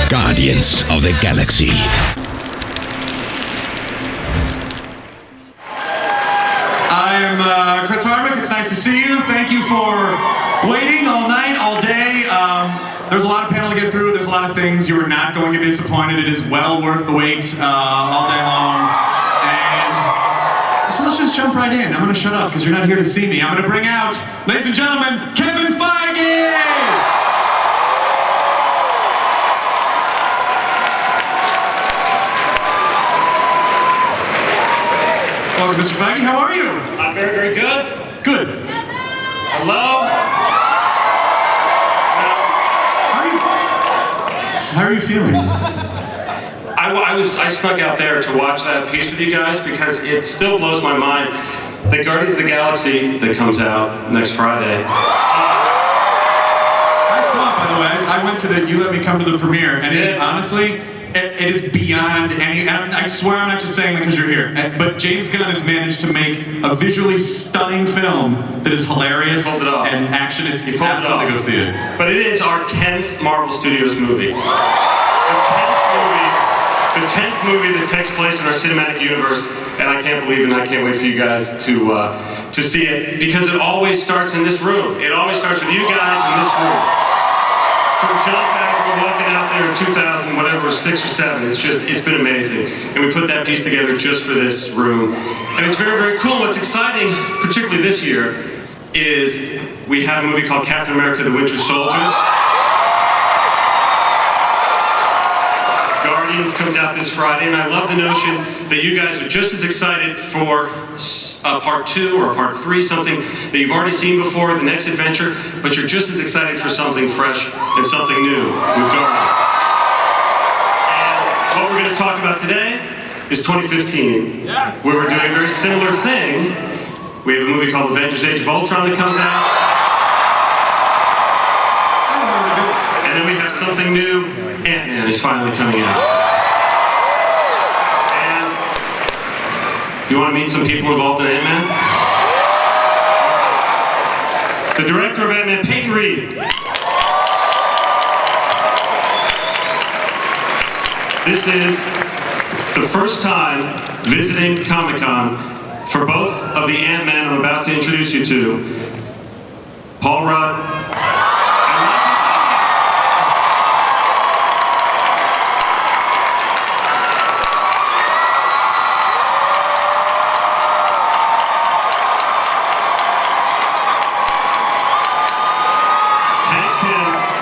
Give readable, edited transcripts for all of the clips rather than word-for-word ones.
Guardians of the Galaxy. I'm Chris Hardwick. It's nice to see you. Thank you for waiting all night, all day. There's a lot of panel to get through. There's a lot of things. You are not going to be disappointed. It is well worth the wait all day long. And so let's just jump right in. I'm going to shut up because you're not here to see me. I'm going to bring out, ladies and gentlemen, Kevin Feige! Welcome, Mr. Feige. How are you? I'm very, very good. Good. Hello? How are you feeling? I snuck out there to watch that piece with you guys because it still blows my mind. The Guardians of the Galaxy that comes out next Friday. I saw it, by the way. I went to you let me come to the premiere, and it is honestly, it is beyond any, and I swear I'm not just saying that because you're here, but James Gunn has managed to make a visually stunning film that is hilarious and action. It's absolutely go see it. But it is our 10th Marvel Studios movie. The 10th movie that takes place in our cinematic universe, and I can't believe it, and I can't wait for you guys to see it, because it always starts in this room. It always starts with you guys in this room. From John Favreau walking out there in 2000, whatever, 6 or 7, it's been amazing. And we put that piece together just for this room. And it's very, very cool. What's exciting, particularly this year, is we have a movie called Captain America: The Winter Soldier. Guardians comes out this Friday, and I love the notion that you guys are just as excited for part 2 or part 3, something that you've already seen before, the next adventure, but you're just as excited for something fresh and something new with Guardians. And what we're going to talk about today is 2015, where we're doing a very similar thing. We have a movie called Avengers: Age of Ultron that comes out. And then we have something new. Antman is finally coming out. And you want to meet some people involved in Antman? The director of Antman, Peyton Reed. This is the first time visiting ComicCon for both of the Antman I'm about to introduce you to. Paul Rudd.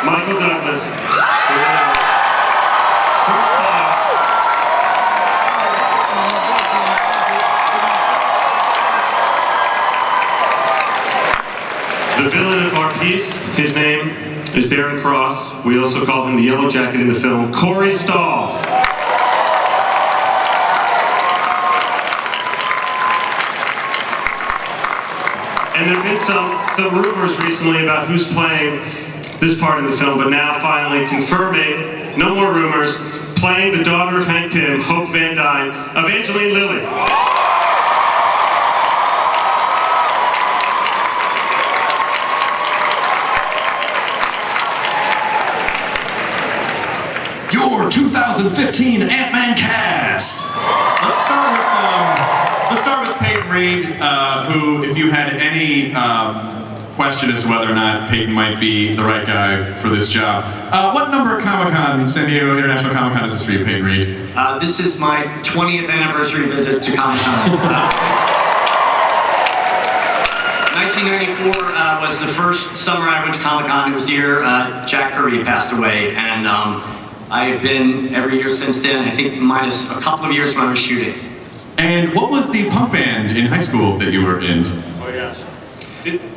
Michael Douglas. First time. The villain of our piece, his name is Darren Cross. We also call him the Yellow Jacket in the film, Corey Stahl. And there have been some rumors recently about who's playing this part in the film, but now finally confirming, no more rumors, playing the daughter of Hank Pym, Hope Van Dyne, Evangeline Lilly. Your 2015 Antman cast. Let's start with Peyton Reed, who, if you had any question as to whether or not Peyton might be the right guy for this job. What number of ComicCon, San Diego International Comic-Con, is this for you, Peyton Reed? This is my 20th anniversary visit to ComicCon. 1994 was the first summer I went to ComicCon. It was the year Jack Kirby passed away, and I've been every year since then, I think minus a couple of years when I was shooting. And what was the punk band in high school that you were in? Oh, yes.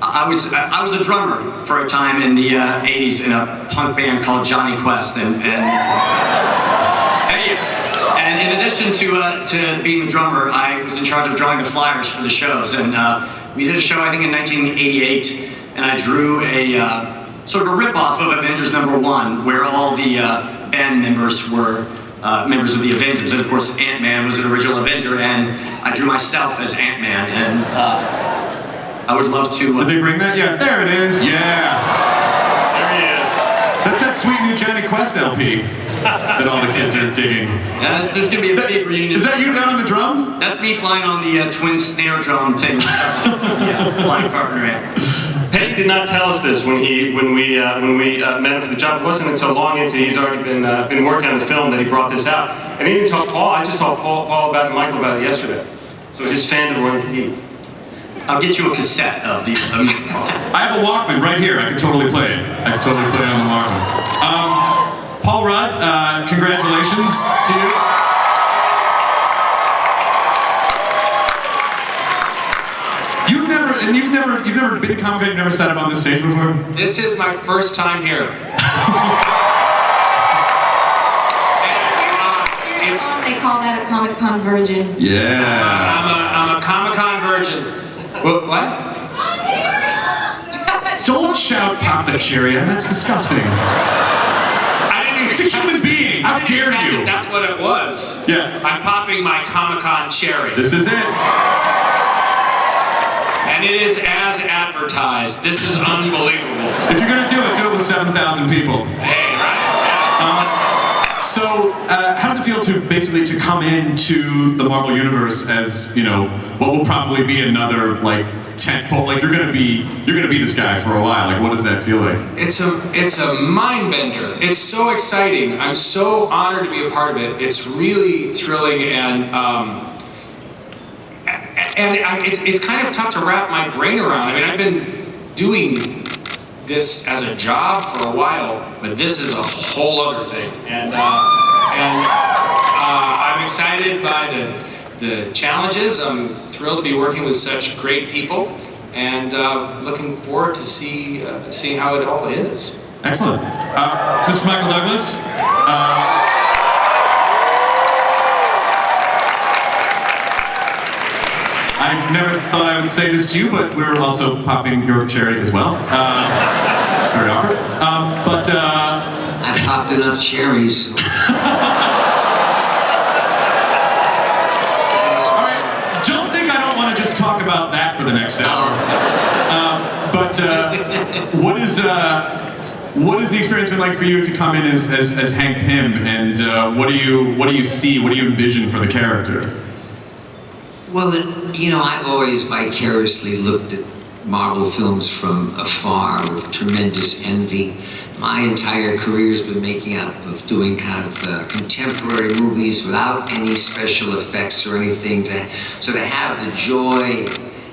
I was a drummer for a time in the 80s in a punk band called Johnny Quest, and in addition to being the drummer, I was in charge of drawing the flyers for the shows, and we did a show I think in 1988, and I drew a sort of a rip-off of Avengers #1, where all the band members were members of the Avengers, and of course Ant-Man was an original Avenger, and I drew myself as Ant-Man, and I would love to... Did they bring that? Yeah, there it is. Yeah. There he is. That's that sweet new Johnny Quest LP that all the kids are digging? There's gonna be a big reunion. Is that you down on the drums? That's me flying on the twin snare drum thing. Yeah, flying partner in. Petty did not tell us this when we met him for the job. It wasn't until long into he's already been working on the film that he brought this out. And he didn't tell Paul. I just told Paul about it and Michael about it yesterday. So his fandom runs deep. I'll get you a cassette of the. I have a Walkman right here. I can totally play it. I can totally play it on the Walkman. Paul Rudd, congratulations to you. You've never been to Comic-Con. You've never sat up on this stage before. This is my first time here. They call that a Comic-Con virgin. Yeah. I'm a Comic-Con virgin. What? Don't shout "Pop the cherry," that's disgusting. I didn't even. It's a human being. How dare you? That's what it was. Yeah. I'm popping my Comic-Con cherry. This is it. And it is as advertised. This is unbelievable. If you're gonna do it with 7,000 people. Hey, right? So, how does it feel to come into the Marvel Universe as, you know, what will probably be another like tentpole? Like you're gonna be this guy for a while. Like, what does that feel like? It's a mind bender. It's so exciting. I'm so honored to be a part of it. It's really thrilling it's kind of tough to wrap my brain around. I mean, I've been doing this as a job for a while, but this is a whole other thing. And I'm excited by the challenges. I'm thrilled to be working with such great people, and looking forward to see how it all is. Excellent. Mr. Michael Douglas. I never thought I would say this to you, but we're also popping your cherry as well. It's very awkward. I popped enough cherries. All right. Don't think I don't want to just talk about that for the next hour. What has the experience been like for you to come in as Hank Pym, and what do you see? What do you envision for the character? Well, I've always vicariously looked at Marvel films from afar with tremendous envy. My entire career has been making out of doing kind of contemporary movies without any special effects or anything, to have the joy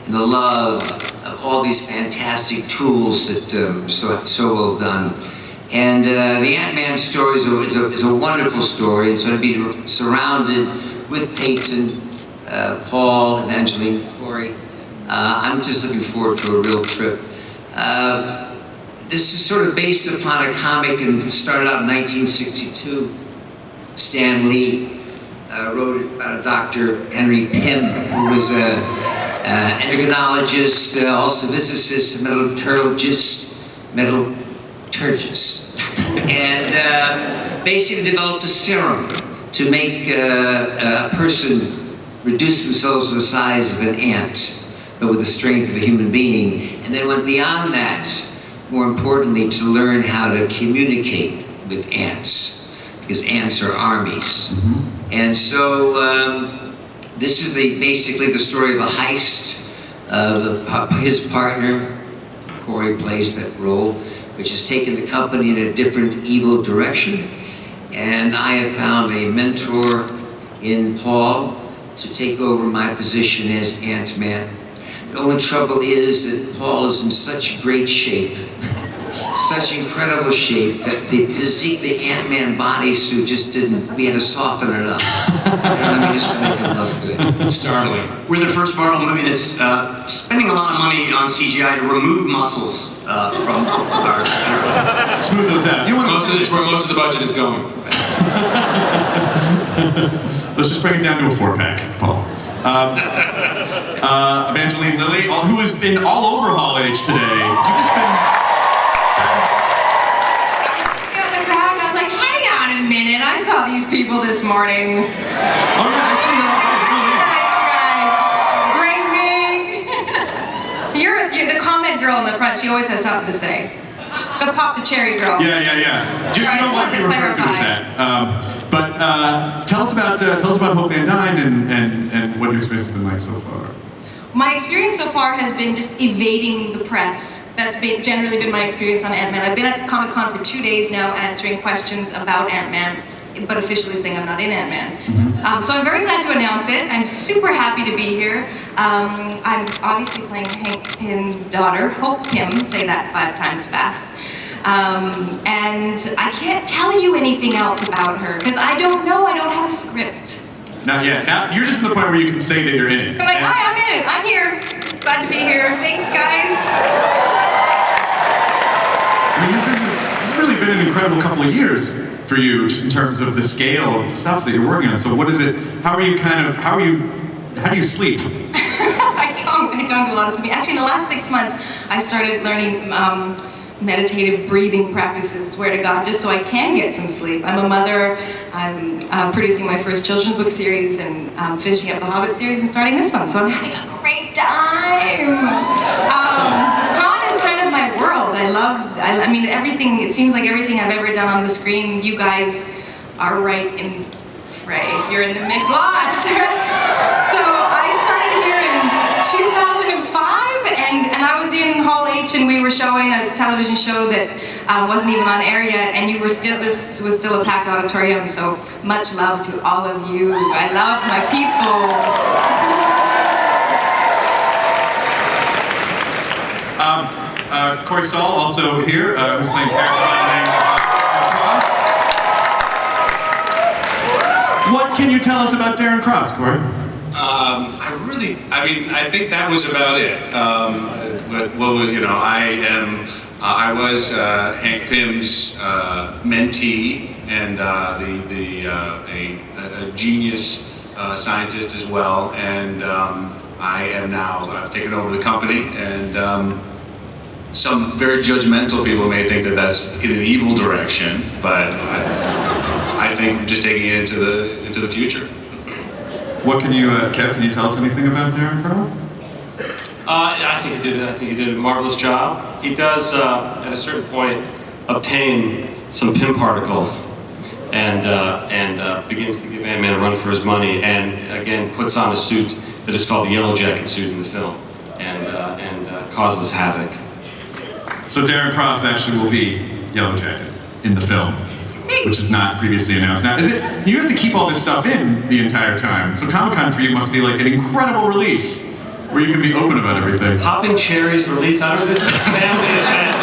and the love of all these fantastic tools that so well done. And the Antman story is a wonderful story, and so to be surrounded with Peyton, Paul, Evangeline, Corey, I'm just looking forward to a real trip. This is sort of based upon a comic and started out in 1962. Stan Lee wrote about a Dr. Henry Pym, who was an endocrinologist, also physicist, metallurgist, and basically developed a serum to make a person reduce themselves to the size of an ant, but with the strength of a human being, and then went beyond that, more importantly, to learn how to communicate with ants, because ants are armies. Mm-hmm. And so this is basically the story of a heist. His partner, Corey, plays that role, which has taken the company in a different evil direction. And I have found a mentor in Paul to take over my position as Antman. The only trouble is that Paul is in such great shape, such incredible shape, that the physique, the Antman bodysuit just we had to soften it up. Just to make him look good. Startling. We're the first Marvel movie that's spending a lot of money on CGI to remove muscles from our... Smooth those out. It's where most of the budget is going. Let's just bring it down to a 4-pack, Paul. Evangeline Lilly, who has been all over Hall H today. You've just been... I got in the crowd and I was like, hang on a minute, I saw these people this morning. Oh yeah, I see you. Great wig. You're the comment girl in the front, she always has something to say. The pop the cherry girl. Yeah. Do you Right, know I just what wanted we to refer to as that? But tell us about Hope Van Dyne and what your experience has been like so far. My experience so far has been just evading the press. That's generally been my experience on Antman. I've been at ComicCon for 2 days now answering questions about Antman, but officially saying I'm not in Antman. So I'm very glad to announce it. I'm super happy to be here. I'm obviously playing Hank Pym's daughter, Hope Pym, say that 5 times fast. And I can't tell you anything else about her, because I don't know, I don't have a script. Not yet. Now you're just at the point where you can say that you're in it. I'm like, hi, I'm in it, I'm here. Glad to be here, thanks guys. I mean, this has really been an incredible couple of years for you, just in terms of the scale of stuff that you're working on. So what is it, how do you sleep? I don't do a lot of sleeping. Actually, in the last 6 months, I started learning meditative breathing practices, swear to God, just so I can get some sleep. I'm a mother, I'm producing my first children's book series and finishing up the Hobbit series and starting this one, so I'm having a great time. Con is kind of my world. I mean, everything, it seems like everything I've ever done on the screen, you guys are right in fray. You're in the mix. Lost! So I started here in 2005, and I was in Hall H, and we were showing a television show that wasn't even on air yet, and this was still a packed auditorium, so much love to all of you. I love my people. Corey Saul, also here, who's playing character by the name of Cross. What can you tell us about Darren Cross, Corey? I think that was about it. I was Hank Pym's mentee and a genius scientist as well, and I've taken over the company, and some very judgmental people may think that that's in an evil direction, but I think I'm just taking it into the future. What can you, Kev, can you tell us anything about Darren Cross? I think he did a marvelous job. He does, at a certain point, obtain some Pym particles, and begins to give Antman a run for his money, and again puts on a suit that is called the Yellow Jacket suit in the film, and causes havoc. So Darren Cross actually will be Yellow Jacket in the film, which is not previously announced. Now, you have to keep all this stuff in the entire time, so ComicCon for you must be like an incredible release, where you can be open about everything. Poppin' Cherry's release, I don't know, this is a family event.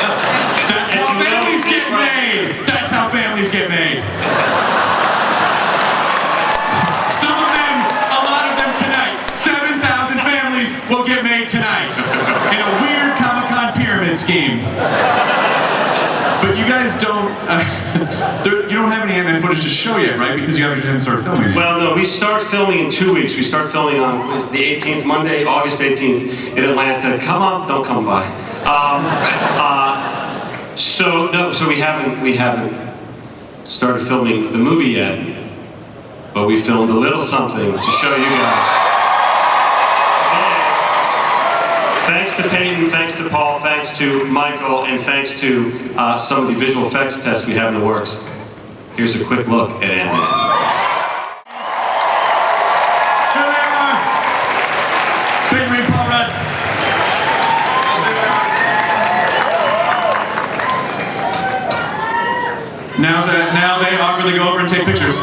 That's how families get made! That's how families get made! Some of them, a lot of them tonight. 7,000 families will get made tonight in a weird ComicCon pyramid scheme. But you guys don't, you don't have any Antman footage to show yet, right? Because you haven't started filming yet. Well, no, we start filming in 2 weeks. We start filming on the 18th, Monday, August 18th in Atlanta. Come on, don't come by. So we haven't started filming the movie yet, but we filmed a little something to show you guys. Thanks to Peyton, thanks to Paul, thanks to Michael, and thanks to some of the visual effects tests we have in the works. Here's a quick look at Antman. Here they are! Peyton Reed, Paul Rudd. Now they awkwardly go over and take pictures.